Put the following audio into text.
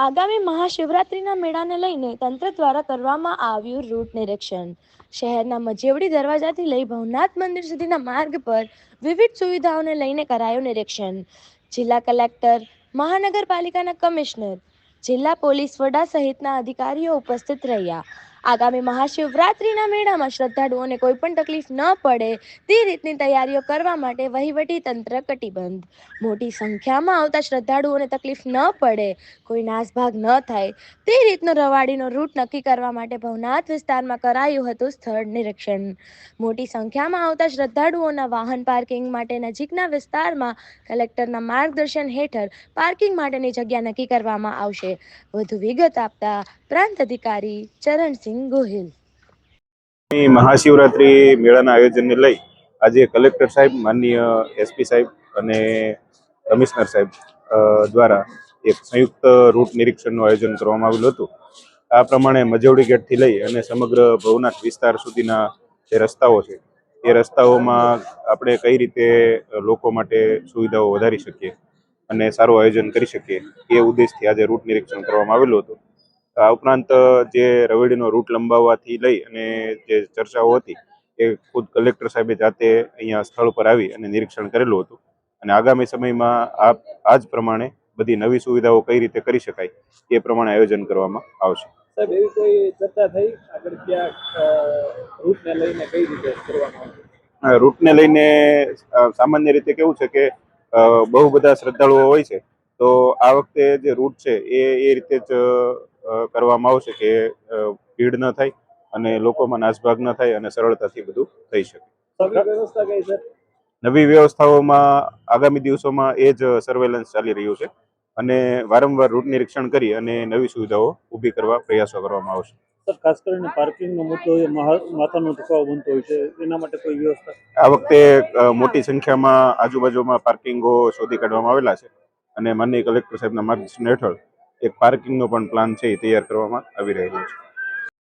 આગામી મહાશિવરાત્રીના મેળાને લઈને તંત્ર દ્વારા કરવામાં આવ્યું રૂટ નિરીક્ષણ. શહેરના મજેવડી દરવાજાથી લઈ ભવનાથ મંદિર સુધીના માર્ગ પર વિવિધ સુવિધાઓને લઈને કરાયું નિરીક્ષણ. જિલ્લા કલેક્ટર, મહાનગરપાલિકાના કમિશનર, જિલ્લા પોલીસ વડા સહિતના અધિકારીઓ ઉપસ્થિત રહ્યા. આગામી મહાશિવરાત્રીના મેળામાં શ્રદ્ધાળુઓને કોઈ પણ તકલીફ ન પડે તે રીતની તૈયારીઓ કરવા માટે વહીવટી તંત્ર કટિબદ્ધ. મોટી સંખ્યામાં આવતા શ્રદ્ધાળુઓને તકલીફ ન પડે, કોઈ નાસભાગ ન થાય તે રીતનો રવાડીનો રૂટ નક્કી કરવા માટે ભવનાથ વિસ્તારમાં કરાયું હતું સ્થળ નિરીક્ષણ. મોટી સંખ્યામાં આવતા શ્રદ્ધાળુઓના વાહન પાર્કિંગ માટે નજીકના વિસ્તારમાં કલેક્ટરના માર્ગદર્શન હેઠળ પાર્કિંગ માટેની જગ્યા નક્કી કરવામાં આવશે. વધુ વિગત આપતા પ્રાંત અધિકારી ચરણસિંહ ગોહિલ. મહાશિવરાત્રી મેળાના આયોજનને લઈ આજે કલેક્ટર સાહેબ, માનનીય એસપી સાહેબ અને કમિશનર સાહેબ દ્વારા એક સંયુક્ત રૂટ નિરીક્ષણનું આયોજન કરવામાં આવેલું હતું. આ પ્રમાણે મજવડી ગેટથી લઈ અને સમગ્ર ભવનાથ વિસ્તાર સુધીના જે રસ્તાઓ છે એ રસ્તાઓમાં આપણે કઈ રીતે લોકો માટે સુવિધાઓ વધારી શકીએ અને સારું આયોજન કરી શકીએ એ ઉદ્દેશથી આજે રૂટ નિરીક્ષણ કરવામાં આવેલું હતું. આ ઉપરાંત જે રવેડીનો રૂટ લંબાવવાથી લઈ અને જે ચર્ચાઓ હતી એ ખુદ કલેક્ટર સાહેબે જાતે અહીંયા સ્થળ પર આવી અને નિરીક્ષણ કરેલું હતું અને આગામી સમયમાં આ જ પ્રમાણે બધી નવી સુવિધાઓ કઈ રીતે કરી શકાય એ પ્રમાણે આયોજન કરવામાં આવશે. સાહેબ, એવી કોઈ ચર્ચા થઈ આગળ ક્યાં રૂટને લઈને કઈ રીતે કરવામાં આવશે? રૂટને લઈને સામાન્ય રીતે કેવું છે કે બહુ બધા શ્રદ્ધાળુઓ હોય છે, તો આ વખતે જે રૂટ છે એ રીતે જ કરવામાં આવશે કે ભીડ ન થાય અને લોકોમાં નાસભાગ ન થાય અને સરળતાથી બધું થઈ શકે. નવી વ્યવસ્થા કઈ છે? નવી વ્યવસ્થાઓમાં આગામી દિવસોમાં એ જ સર્વેલન્સ ચાલી રહ્યું છે અને વારંવાર રૂટ નિરીક્ષણ કરી અને નવી સુવિધાઓ ઊભી કરવા પ્રયાસો કરવામાં આવશે. સર, ખાસ કરીને પાર્કિંગનો મુદ્દો એ માથાનો દુખાવો બનતો હોય છે, એના માટે કોઈ વ્યવસ્થા? આ વખતે મોટી સંખ્યામાં આજુબાજુમાં પાર્કિંગો શોધી કાઢવામાં આવેલા છે અને માનનીય કલેક્ટર સાહેબના માર્ગદર્શન હેઠળ એક પાર્કિંગનો પણ પ્લાન છે એ તૈયાર કરવામાં આવી રહ્યો છે.